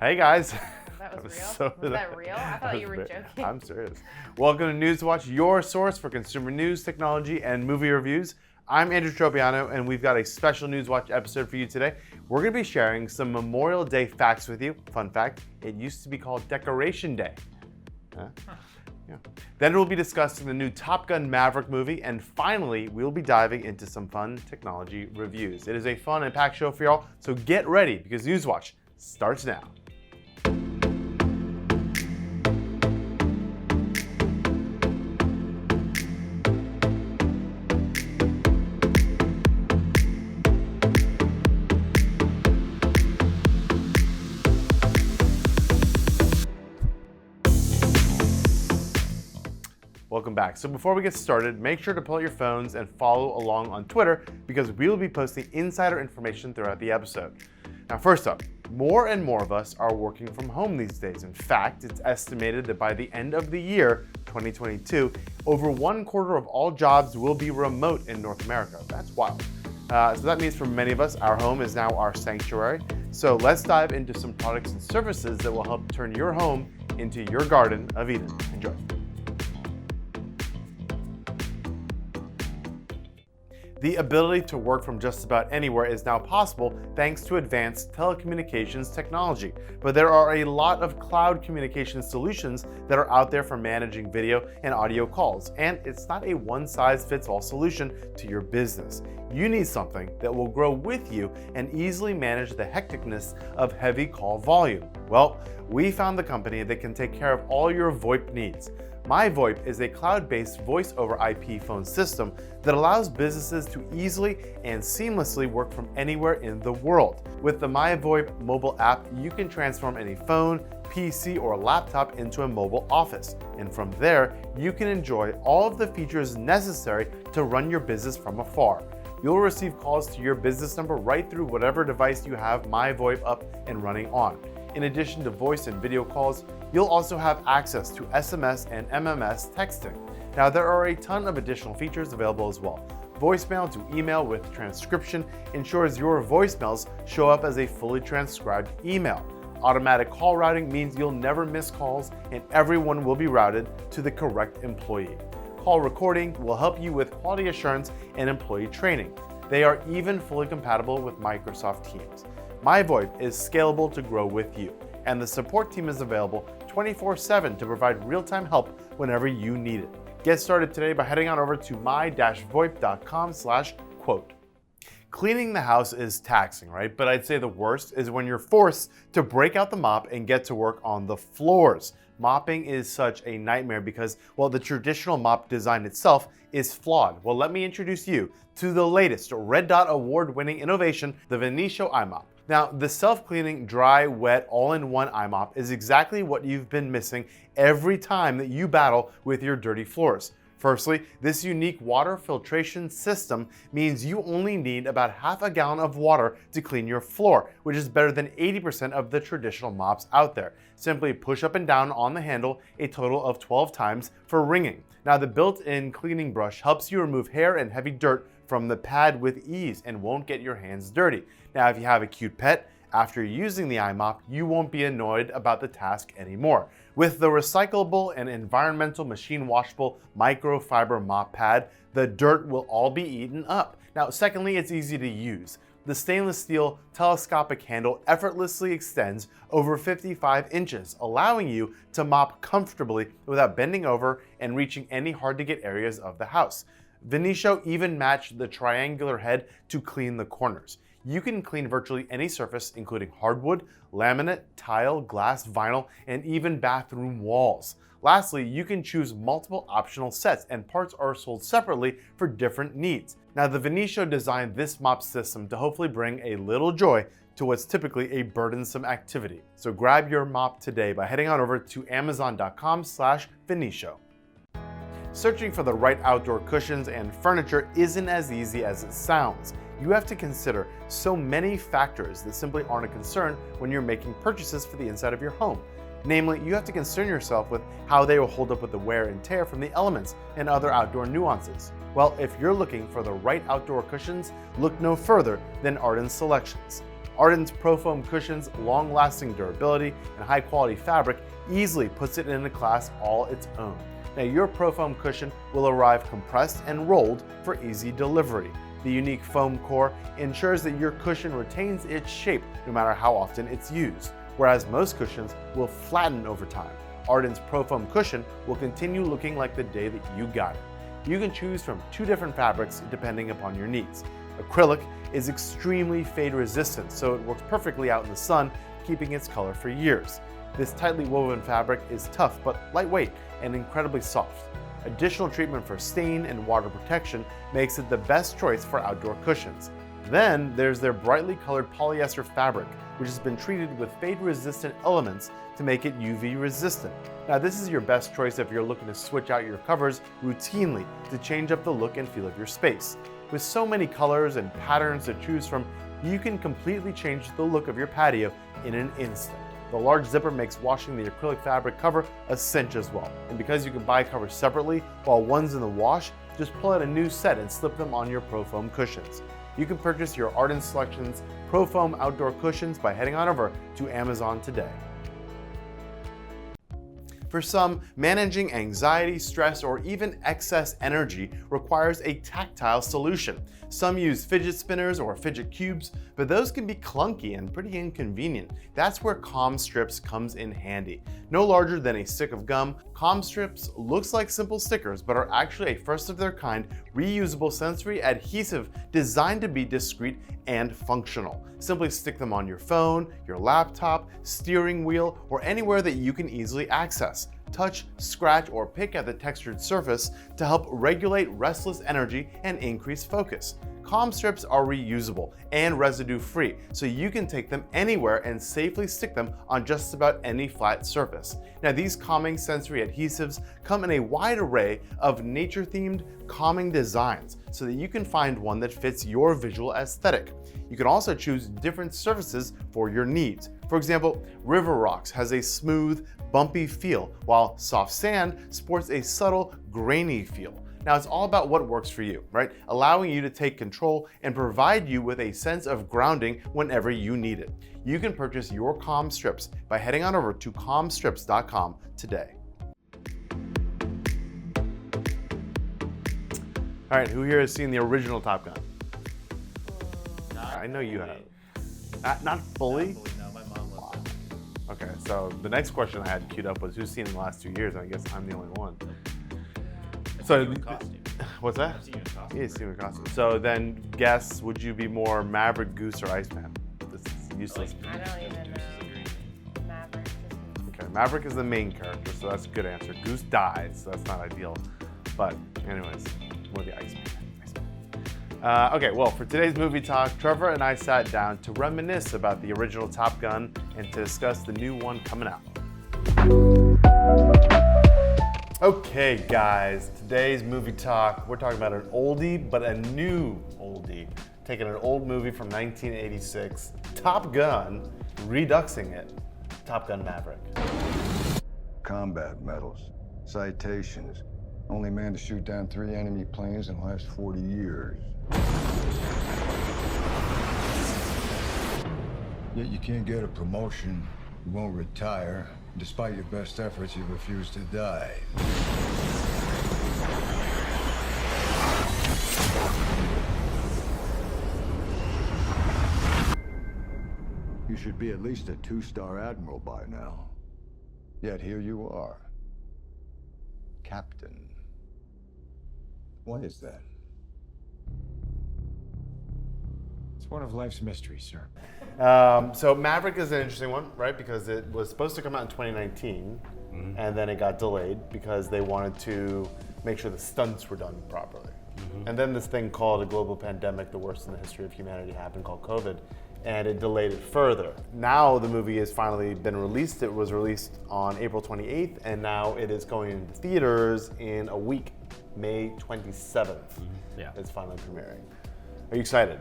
Hey guys. That was real? Was that real? I thought you were joking. I'm serious. Welcome to NewsWatch, your source for consumer news, technology, and movie reviews. I'm Andrew Tropeano, and we've got a special NewsWatch episode for you today. We're going to be sharing some Memorial Day facts with you. Fun fact, it used to be called Decoration Day. Yeah. Then we'll be discussing the new Top Gun Maverick movie, and finally, we'll be diving into some fun technology reviews. It is a fun and packed show for y'all, so get ready because NewsWatch starts now. Welcome back. So before we get started, make sure to pull out your phones and follow along on Twitter because we will be posting insider information throughout the episode. Now, first up, more and more of us are working from home these days. In fact, it's estimated that by the end of the year, 2022, over 1/4 of all jobs will be remote in North America. That's wild. So that means for many of us, our home is now our sanctuary. So let's dive into some products and services that will help turn your home into your Garden of Eden. Enjoy. The ability to work from just about anywhere is now possible thanks to advanced telecommunications technology. But there are a lot of cloud communication solutions that are out there for managing video and audio calls, and it's not a one-size-fits-all solution to your business. You need something that will grow with you and easily manage the hecticness of heavy call volume. Well, we found the company that can take care of all your VoIP needs. MyVoIP is a cloud-based voice over IP phone system that allows businesses to easily and seamlessly work from anywhere in the world. With the MyVoIP mobile app, you can transform any phone, PC, or laptop into a mobile office. And from there, you can enjoy all of the features necessary to run your business from afar. You'll receive calls to your business number right through whatever device you have MyVoIP up and running on. In addition to voice and video calls, you'll also have access to SMS and MMS texting. Now, there are a ton of additional features available as well. Voicemail to email with transcription ensures your voicemails show up as a fully transcribed email. Automatic call routing means you'll never miss calls and everyone will be routed to the correct employee. Call recording will help you with quality assurance and employee training. They are even fully compatible with Microsoft Teams. MyVoIP is scalable to grow with you, and the support team is available 24/7 to provide real-time help whenever you need it. Get started today by heading on over to my-voip.com/quote. Cleaning the house is taxing, right? But I'd say the worst is when you're forced to break out the mop and get to work on the floors. Mopping is such a nightmare because, well, the traditional mop design itself is flawed. Well, let me introduce you to the latest Red Dot Award-winning innovation, the Venetia Imop. Now, the self-cleaning, dry, wet, all-in-one iMop is exactly what you've been missing every time that you battle with your dirty floors. Firstly, this unique water filtration system means you only need about half a gallon of water to clean your floor, which is better than 80% of the traditional mops out there. Simply push up and down on the handle a total of 12 times for wringing. Now, the built-in cleaning brush helps you remove hair and heavy dirt from the pad with ease and won't get your hands dirty. Now, if you have a cute pet, after using the iMop, you won't be annoyed about the task anymore. With the recyclable and environmental machine washable microfiber mop pad, the dirt will all be eaten up. Now, secondly, it's easy to use. The stainless steel telescopic handle effortlessly extends over 55 inches, allowing you to mop comfortably without bending over and reaching any hard-to-get areas of the house. Venetia even matched the triangular head to clean the corners. You can clean virtually any surface, including hardwood, laminate, tile, glass, vinyl, and even bathroom walls. Lastly, you can choose multiple optional sets, and parts are sold separately for different needs. Now, the Venetia designed this mop system to hopefully bring a little joy to what's typically a burdensome activity. So grab your mop today by heading on over to amazon.com/Venetia. Searching for the right outdoor cushions and furniture isn't as easy as it sounds. You have to consider so many factors that simply aren't a concern when you're making purchases for the inside of your home. Namely, you have to concern yourself with how they will hold up with the wear and tear from the elements and other outdoor nuances. Well, if you're looking for the right outdoor cushions, look no further than Arden's Selections. Arden's ProFoam cushion's long-lasting durability and high-quality fabric easily puts it in a class all its own. Now, your ProFoam cushion will arrive compressed and rolled for easy delivery. The unique foam core ensures that your cushion retains its shape no matter how often it's used, whereas most cushions will flatten over time. Arden's ProFoam cushion will continue looking like the day that you got it. You can choose from 2 different fabrics depending upon your needs. Acrylic is extremely fade resistant, so it works perfectly out in the sun, keeping its color for years. This tightly woven fabric is tough but lightweight and incredibly soft. Additional treatment for stain and water protection makes it the best choice for outdoor cushions. Then there's their brightly colored polyester fabric, which has been treated with fade-resistant elements to make it UV resistant. Now, this is your best choice if you're looking to switch out your covers routinely to change up the look and feel of your space. With so many colors and patterns to choose from, you can completely change the look of your patio in an instant. The large zipper makes washing the acrylic fabric cover a cinch as well. And because you can buy covers separately while one's in the wash, just pull out a new set and slip them on your ProFoam cushions. You can purchase your Arden Selections ProFoam outdoor cushions by heading on over to Amazon today. For some, managing anxiety, stress, or even excess energy requires a tactile solution. Some use fidget spinners or fidget cubes, but those can be clunky and pretty inconvenient. That's where Calm Strips comes in handy. No larger than a stick of gum, Calm Strips looks like simple stickers, but are actually a first-of-their-kind reusable sensory adhesive designed to be discreet and functional. Simply stick them on your phone, your laptop, steering wheel, or anywhere that you can easily access. Touch, scratch, or pick at the textured surface to help regulate restless energy and increase focus. Calm Strips are reusable and residue-free, so you can take them anywhere and safely stick them on just about any flat surface. Now, these calming sensory adhesives come in a wide array of nature-themed calming designs so that you can find one that fits your visual aesthetic. You can also choose different surfaces for your needs. For example, River Rocks has a smooth, bumpy feel, while Soft Sand sports a subtle, grainy feel. Now, it's all about what works for you, right? Allowing you to take control and provide you with a sense of grounding whenever you need it. You can purchase your Calm Strips by heading on over to calmstrips.com today. All right, who here has seen the original Top Gun? I know you have. Not fully? No, my mom loves it. Okay, so the next question I had queued up was who's seen it in the last 2 years, and I guess I'm the only one. So, what's that? I've seen you in costume. Yeah, seen you in costume. So then, guess, would you be more Maverick, Goose, or Iceman? This is useless. I don't even know. Maverick. Okay, Maverick is the main character, so that's a good answer. Goose dies, so that's not ideal. But anyways, more the Iceman. Okay, well, for today's movie talk, Trevor and I sat down to reminisce about the original Top Gun and to discuss the new one coming out. Okay, guys, today's movie talk, we're talking about an oldie, but a new oldie. Taking an old movie from 1986, Top Gun, reduxing it, Top Gun Maverick. Combat medals, citations, only man to shoot down 3 enemy planes in the last 40 years. Yet you can't get a promotion, you won't retire. Despite your best efforts, you refuse to die. You should be at least a 2-star admiral by now. Yet here you are. Captain. Why is that? It's one of life's mysteries, sir. So Maverick is an interesting one, right? Because it was supposed to come out in 2019, and then it got delayed because they wanted to make sure the stunts were done properly. And then this thing called a global pandemic, the worst in the history of humanity, happened, called COVID, and it delayed it further. Now the movie has finally been released. It was released on April 28th, and now it is going into theaters in a week, May 27th. Yeah. It's finally premiering. Are you excited?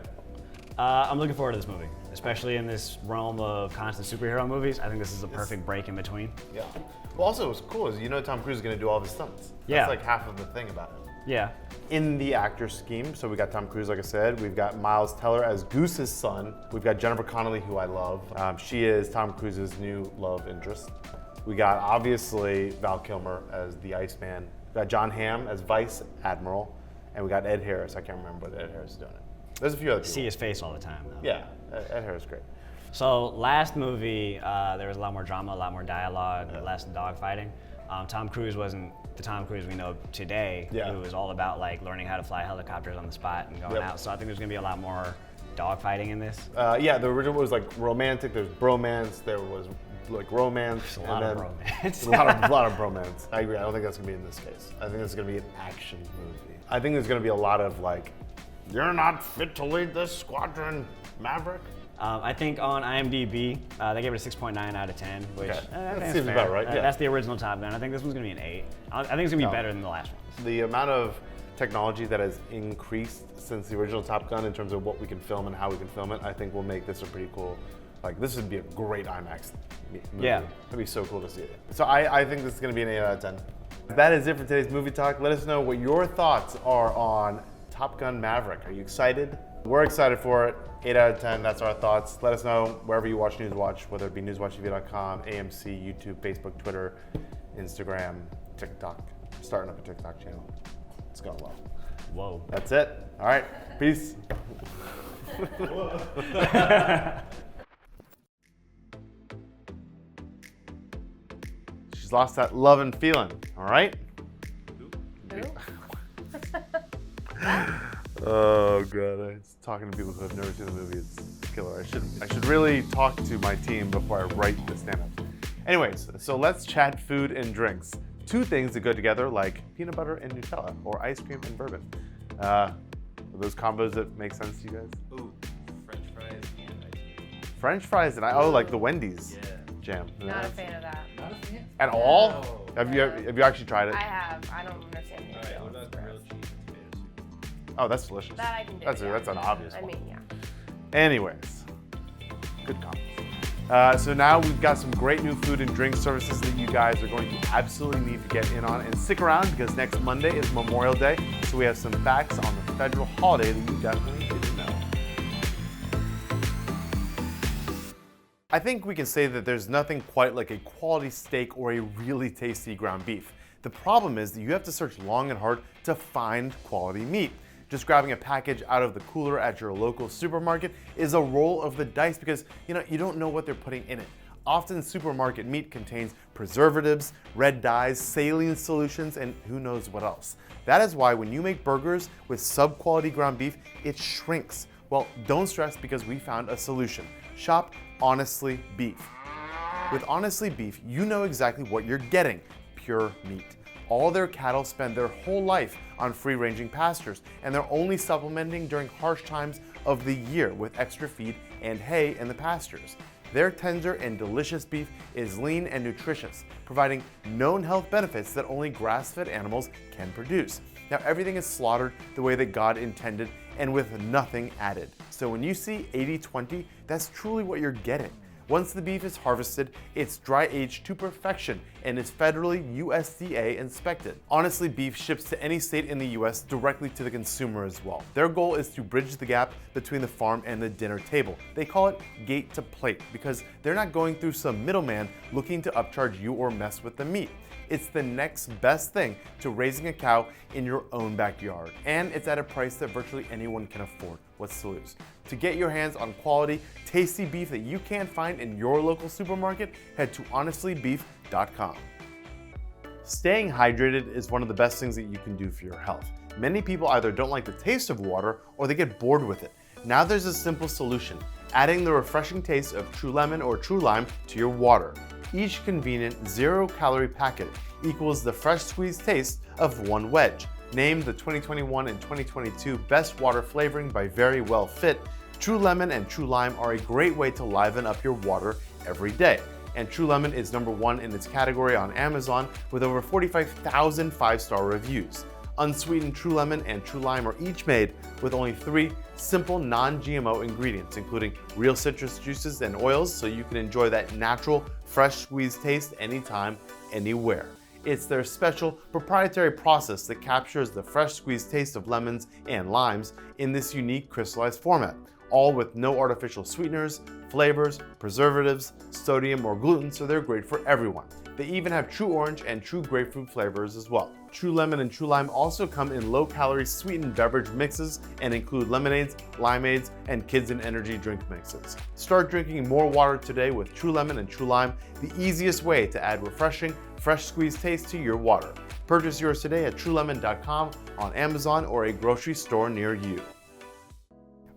I'm looking forward to this movie, especially in this realm of constant superhero movies. I think this is a perfect break in between. Yeah. Well, also what's cool is Tom Cruise is going to do all the stunts. Yeah. That's like half of the thing about it. Yeah. In the actor scheme, so we got Tom Cruise, like I said. We've got Miles Teller as Goose's son. We've got Jennifer Connelly, who I love. She is Tom Cruise's new love interest. We got, obviously, Val Kilmer as the Iceman. We got John Hamm as Vice Admiral. And we got Ed Harris. I can't remember whether Ed Harris is doing it. There's a few other people. See his face all the time, though. Yeah, Ed Harris is great. So last movie, there was a lot more drama, a lot more dialogue, less dogfighting. Tom Cruise wasn't the Tom Cruise we know today. Yeah. It was all about like learning how to fly helicopters on the spot and going Yep. out. So I think there's gonna be a lot more dogfighting in this. Yeah, the original was like romantic. There's bromance. There was like romance. A lot of romance. a lot of bromance. I agree. I don't think that's gonna be in this case. I think this is gonna be an action movie. I think there's gonna be a lot of like, you're not fit to lead this squadron, Maverick. I think on IMDb, they gave it a 6.9 out of 10, which Okay. I think That that's seems fair. about right, yeah. That's the original Top Gun. I think this one's gonna be an 8. I think it's gonna be better than the last one. The amount of technology that has increased since the original Top Gun in terms of what we can film and how we can film it, I think will make this a pretty cool, like this would be a great IMAX movie. Yeah. It'd be so cool to see it. So I think this is gonna be an 8 out of 10. That is it for today's movie talk. Let us know what your thoughts are on Top Gun Maverick. Are you excited? We're excited for it. 8 out of 10, that's our thoughts. Let us know wherever you watch NewsWatch, whether it be newswatchtv.com, AMC, YouTube, Facebook, Twitter, Instagram, TikTok. Starting up a TikTok channel. It's going well. Whoa. That's it. All right. Peace. She's lost that love and feeling. All right. Who? Oh god, it's talking to people who have never seen the movie. It's killer. I should really talk to my team before I write the stand-up. Anyways, so let's chat food and drinks. Two things that go together like peanut butter and Nutella, or ice cream and bourbon. Are those combos that make sense to you guys? Ooh, French fries and ice cream. French fries and like the Wendy's jam. Not a fan of that. Not a fan? At all? No. Have you actually tried it? I have. I don't understand the Alright, appeal. what about grilled cheese and tomato soup? Oh, that's delicious. That I can do. That's yeah. an obvious I one. mean, yeah. Anyways, good comments. So now we've got some great new food and drink services that you guys are going to absolutely need to get in on. And stick around because next Monday is Memorial Day. So we have some facts on the federal holiday that you definitely didn't know. I think we can say that there's nothing quite like a quality steak or a really tasty ground beef. The problem is that you have to search long and hard to find quality meat. Just grabbing a package out of the cooler at your local supermarket is a roll of the dice because you don't know what they're putting in it. Often supermarket meat contains preservatives, red dyes, saline solutions, and who knows what else. That is why when you make burgers with sub-quality ground beef, it shrinks. Well, don't stress because we found a solution. Shop Honestly Beef. With Honestly Beef, you know exactly what you're getting: pure meat. All their cattle spend their whole life on free-ranging pastures, and they're only supplementing during harsh times of the year with extra feed and hay in the pastures. Their tender and delicious beef is lean and nutritious, providing known health benefits that only grass-fed animals can produce. Now, everything is slaughtered the way that God intended and with nothing added. So when you see 80/20, that's truly what you're getting. Once the beef is harvested, it's dry aged to perfection and is federally USDA inspected. Honestly Beef ships to any state in the US directly to the consumer as well. Their goal is to bridge the gap between the farm and the dinner table. They call it gate to plate because they're not going through some middleman looking to upcharge you or mess with the meat. It's the next best thing to raising a cow in your own backyard, and it's at a price that virtually anyone can afford. What's to lose? To get your hands on quality, tasty beef that you can't find in your local supermarket, head to honestlybeef.com. Staying hydrated is one of the best things that you can do for your health. Many people either don't like the taste of water or they get bored with it. Now there's a simple solution: adding the refreshing taste of True Lemon or True Lime to your water. Each convenient 0-calorie packet equals the fresh squeezed taste of one wedge. Named the 2021 and 2022 Best Water Flavoring by Very Well Fit, True Lemon and True Lime are a great way to liven up your water every day. And True Lemon is #1 in its category on Amazon with over 45,000 5-star reviews. Unsweetened True Lemon and True Lime are each made with only 3 simple non-GMO ingredients, including real citrus juices and oils, so you can enjoy that natural, fresh squeezed taste anytime, anywhere. It's their special proprietary process that captures the fresh squeezed taste of lemons and limes in this unique crystallized format, all with no artificial sweeteners, flavors, preservatives, sodium, or gluten, so they're great for everyone. They even have true orange and true grapefruit flavors as well. True lemon and true lime also come in low-calorie sweetened beverage mixes and include lemonades, limeades, and kids and energy drink mixes. Start drinking more water today with true lemon and true lime, the easiest way to add refreshing, fresh squeezed taste to your water. Purchase yours today at truelemon.com, on Amazon, or a grocery store near you.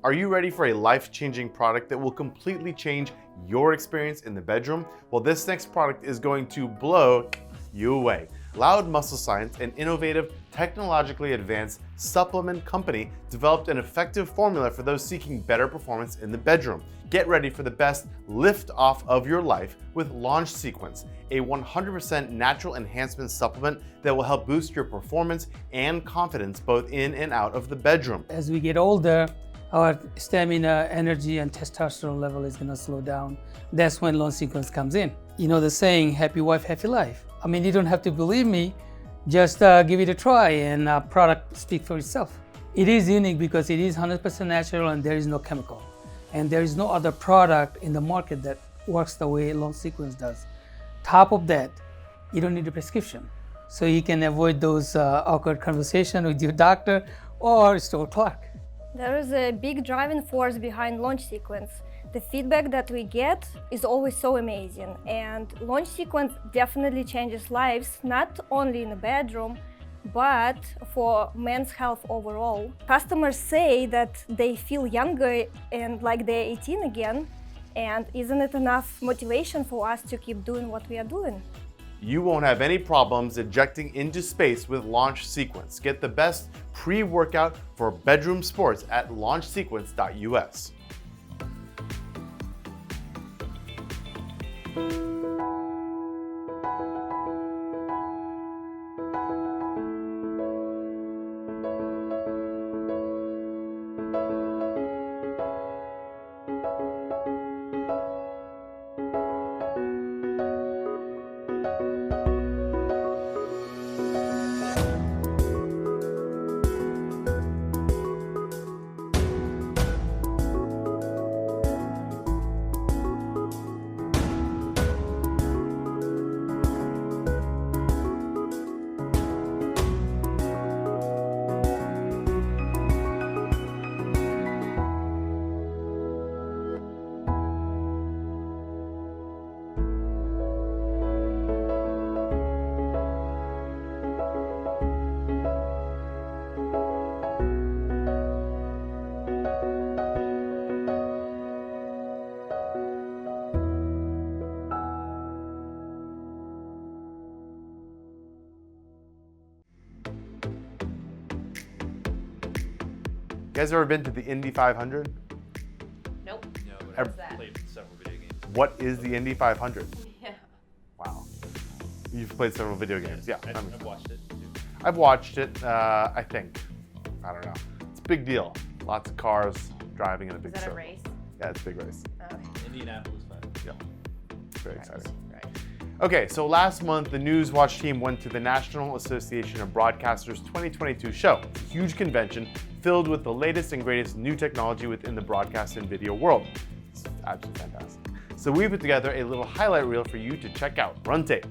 Are you ready for a life-changing product that will completely change your experience in the bedroom? Well, this next product is going to blow you away. Loud Muscle Science, an innovative, technologically advanced supplement company, developed an effective formula for those seeking better performance in the bedroom. Get ready for the best lift off of your life with Launch Sequence, a 100% natural enhancement supplement that will help boost your performance and confidence both in and out of the bedroom. As we get older, our stamina, energy, and testosterone level is going to slow down. That's when Launch Sequence comes in. You know the saying, happy wife, happy life. I mean, you don't have to believe me, just give it a try and product speak for itself. It is unique because it is 100% natural and there is no chemical. And there is no other product in the market that works the way Launch Sequence does. Top of that, you don't need a prescription. So you can avoid those awkward conversations with your doctor or store clerk. There is a big driving force behind Launch Sequence. The feedback that we get is always so amazing, and Launch Sequence definitely changes lives, not only in the bedroom, but for men's health overall. Customers say that they feel younger and like they're 18 again, and isn't it enough motivation for us to keep doing what we are doing? You won't have any problems ejecting into space with Launch Sequence. Get the best pre-workout for bedroom sports at launchsequence.us. You guys ever been to the Indy 500? Nope. No, but Ev- I've that? played several video games. What is the Indy 500? Yeah. Wow. You've played several video games. Yeah. I've watched it too. I've watched it, I think. I don't know. It's a big deal. Lots of cars driving in a Is big that a circle. race? Yeah, it's a big race. Okay. Indianapolis 5. Yeah. It's very exciting. Right. Okay, so last month, the NewsWatch team went to the National Association of Broadcasters 2022 show. It's a huge convention filled with the latest and greatest new technology within the broadcast and video world. It's absolutely fantastic. So we put together a little highlight reel for you to check out. Run tape.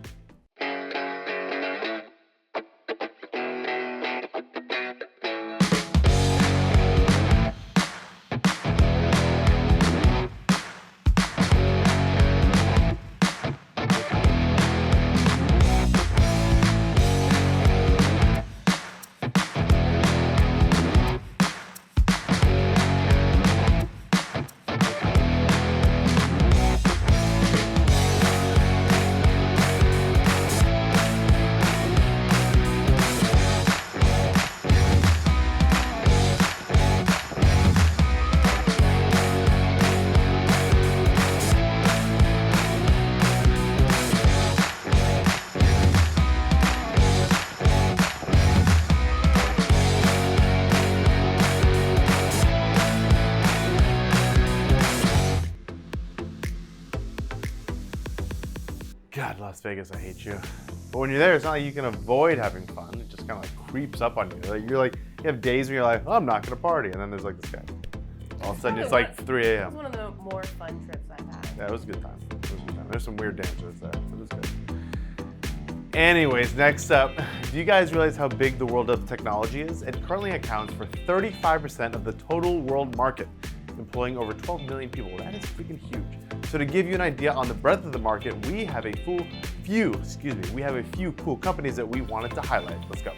God, Las Vegas, I hate you. But when you're there, it's not like you can avoid having fun. It just kind of like creeps up on you. Like, you have days where you're like, oh, I'm not gonna party, and then there's like this guy. All of a sudden, it's like 3 It was a.m. one of the more fun trips I've had. Yeah, it was a good time. There's some weird dancers there, so it was good. Anyways, next up, do you guys realize how big the world of technology is? It currently accounts for 35% of the total world market, employing over 12 million people. That is freaking huge. So to give you an idea on the breadth of the market, we have a few cool companies that we wanted to highlight. Let's go.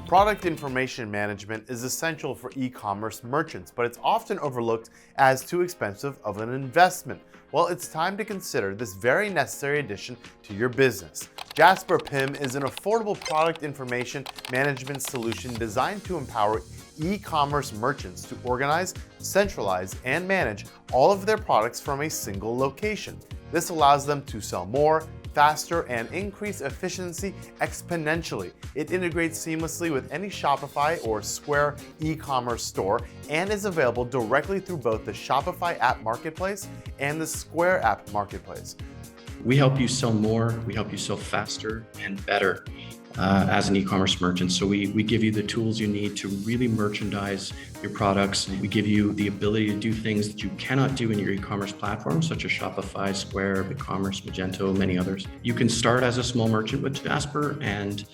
Product information management is essential for e-commerce merchants, but it's often overlooked as too expensive of an investment. Well, it's time to consider this very necessary addition to your business. Jasper Pym is an affordable product information management solution designed to empower e-commerce merchants to organize, centralize, and manage all of their products from a single location. This allows them to sell more, faster, and increase efficiency exponentially. It integrates seamlessly with any Shopify or Square e-commerce store and is available directly through both the Shopify app marketplace and the Square app marketplace. We help you sell more, we help you sell faster and better as an e-commerce merchant. So we give you the tools you need to really merchandise your products. We give you the ability to do things that you cannot do in your e-commerce platform, such as Shopify, Square, BigCommerce, Magento, many others. You can start as a small merchant with Jasper and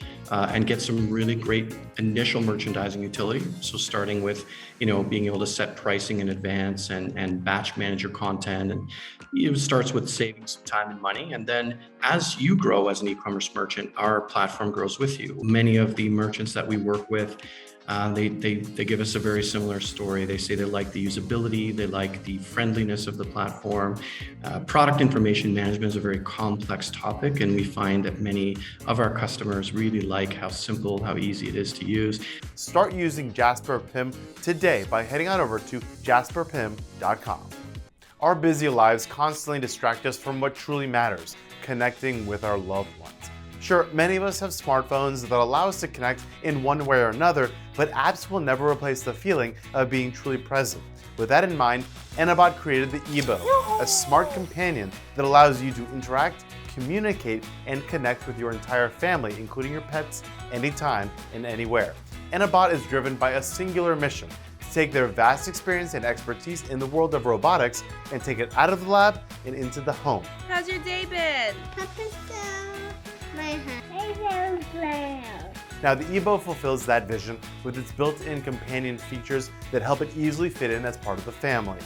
get some really great initial merchandising utility. So starting with, being able to set pricing in advance and batch manage your content, and it starts with saving some time and money. And then as you grow as an e-commerce merchant, our platform grows with you. Many of the merchants that we work with, they give us a very similar story. They say they like the usability, they like the friendliness of the platform. Product information management is a very complex topic, and we find that many of our customers really like how simple, how easy it is to use. Start using Jasper Pym today by heading on over to jasperpym.com. Our busy lives constantly distract us from what truly matters, connecting with our loved ones. Sure, many of us have smartphones that allow us to connect in one way or another, but apps will never replace the feeling of being truly present. With that in mind, Imop created the Ebo, a smart companion that allows you to interact, communicate, and connect with your entire family, including your pets, anytime and anywhere. Imop is driven by a singular mission: to take their vast experience and expertise in the world of robotics and take it out of the lab and into the home. How's your day been? Now, the Ebo fulfills that vision with its built-in companion features that help it easily fit in as part of the family.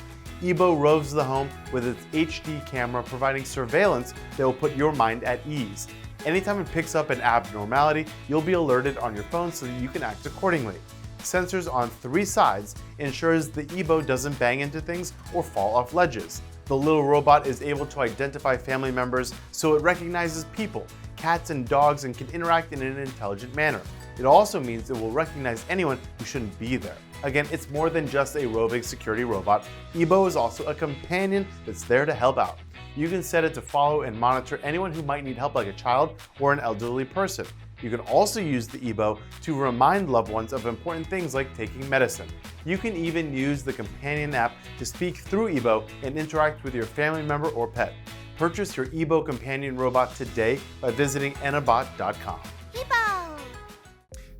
Ebo roves the home with its HD camera, providing surveillance that will put your mind at ease. Anytime it picks up an abnormality, you'll be alerted on your phone so that you can act accordingly. Sensors on 3 sides ensures the Ebo doesn't bang into things or fall off ledges. The little robot is able to identify family members, so it recognizes people, cats and dogs, and can interact in an intelligent manner. It also means it will recognize anyone who shouldn't be there. Again, it's more than just a roving security robot. Ebo is also a companion that's there to help out. You can set it to follow and monitor anyone who might need help, like a child or an elderly person. You can also use the Ebo to remind loved ones of important things like taking medicine. You can even use the companion app to speak through Ebo and interact with your family member or pet. Purchase your Ebo companion robot today by visiting Imop.com.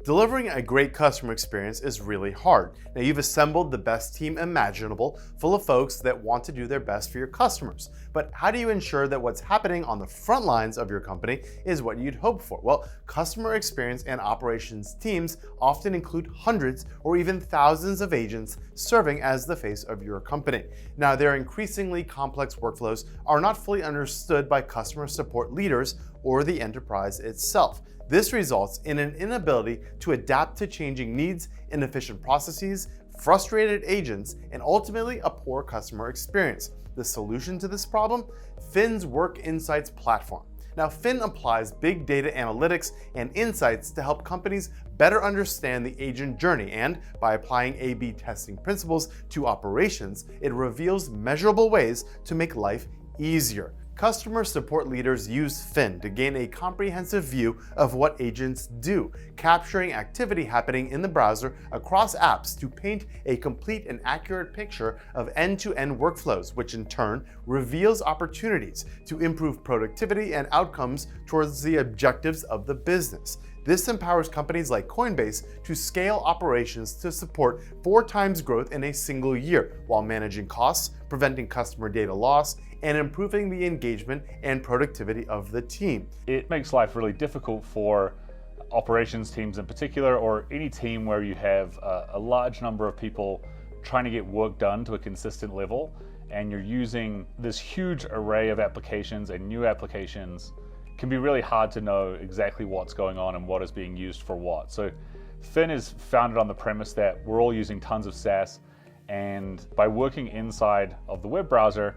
Delivering a great customer experience is really hard. Now, you've assembled the best team imaginable, full of folks that want to do their best for your customers. But how do you ensure that what's happening on the front lines of your company is what you'd hope for? Well, customer experience and operations teams often include hundreds or even thousands of agents serving as the face of your company. Now, their increasingly complex workflows are not fully understood by customer support leaders or the enterprise itself. This results in an inability to adapt to changing needs, inefficient processes, frustrated agents, and ultimately a poor customer experience. The solution to this problem? Finn's Work Insights platform. Now, Finn applies big data analytics and insights to help companies better understand the agent journey, and by applying A/B testing principles to operations, it reveals measurable ways to make life easier. Customer support leaders use Fin to gain a comprehensive view of what agents do, capturing activity happening in the browser across apps to paint a complete and accurate picture of end-to-end workflows, which in turn reveals opportunities to improve productivity and outcomes towards the objectives of the business. This empowers companies like Coinbase to scale operations to support 4 times growth in a single year, while managing costs, preventing customer data loss, and improving the engagement and productivity of the team. It makes life really difficult for operations teams in particular, or any team where you have a large number of people trying to get work done to a consistent level, and you're using this huge array of applications and new applications. Can be really hard to know exactly what's going on and what is being used for what. So Fin is founded on the premise that we're all using tons of SaaS, and by working inside of the web browser,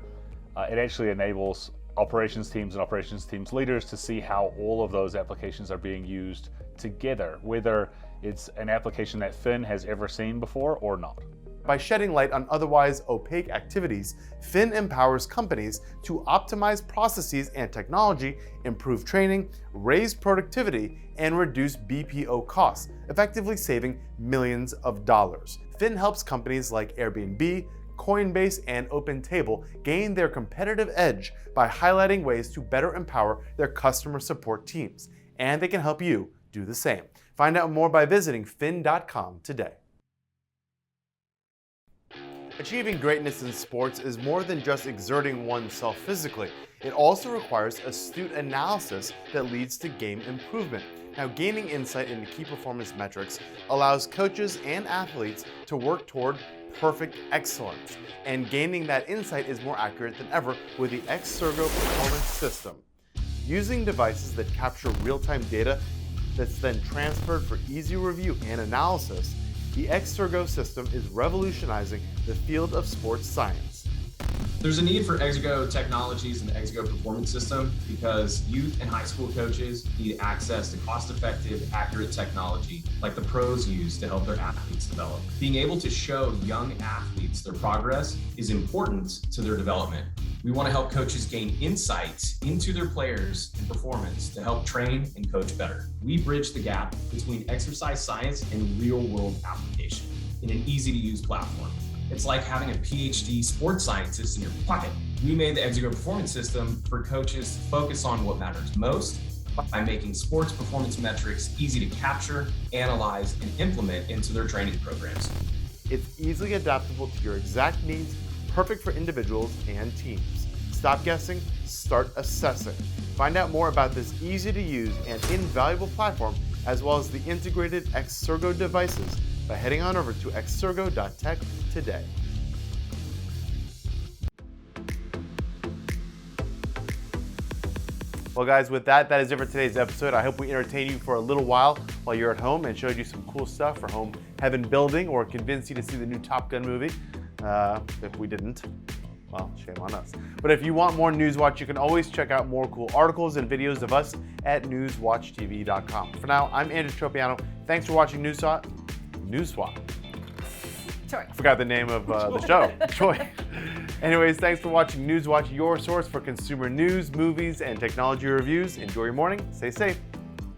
it actually enables operations teams and operations teams leaders to see how all of those applications are being used together, whether it's an application that Fin has ever seen before or not. By shedding light on otherwise opaque activities, Fin empowers companies to optimize processes and technology, improve training, raise productivity, and reduce BPO costs, effectively saving millions of dollars. Fin helps companies like Airbnb, Coinbase, and OpenTable gain their competitive edge by highlighting ways to better empower their customer support teams. And they can help you do the same. Find out more by visiting fin.com today. Achieving greatness in sports is more than just exerting oneself physically. It also requires astute analysis that leads to game improvement. Now, gaining insight into key performance metrics allows coaches and athletes to work toward perfect excellence. And gaining that insight is more accurate than ever with the Xsergo Performance System. Using devices that capture real-time data that's then transferred for easy review and analysis, the Xsergo system is revolutionizing the field of sports science. There's a need for Exergo technologies and the Exergo performance system because youth and high school coaches need access to cost-effective, accurate technology like the pros use to help their athletes develop. Being able to show young athletes their progress is important to their development. We want to help coaches gain insights into their players and performance to help train and coach better. We bridge the gap between exercise science and real-world application in an easy-to-use platform. It's like having a PhD sports scientist in your pocket. We made the Exergo Performance System for coaches to focus on what matters most by making sports performance metrics easy to capture, analyze, and implement into their training programs. It's easily adaptable to your exact needs, perfect for individuals and teams. Stop guessing, start assessing. Find out more about this easy-to-use and invaluable platform, as well as the integrated Xsergo devices, by heading on over to xsergo.tech today. Well guys, with that is it for today's episode. I hope we entertained you for a little while you're at home and showed you some cool stuff for home heaven building, or convinced you to see the new Top Gun movie. If we didn't, well, shame on us. But if you want more NewsWatch, you can always check out more cool articles and videos of us at newswatchtv.com. For now, I'm Andrew Tropeano. Thanks for watching NewsWatch. Sorry. I forgot the name of the show. Troy. Anyways, thanks for watching NewsWatch, your source for consumer news, movies, and technology reviews. Enjoy your morning. Stay safe.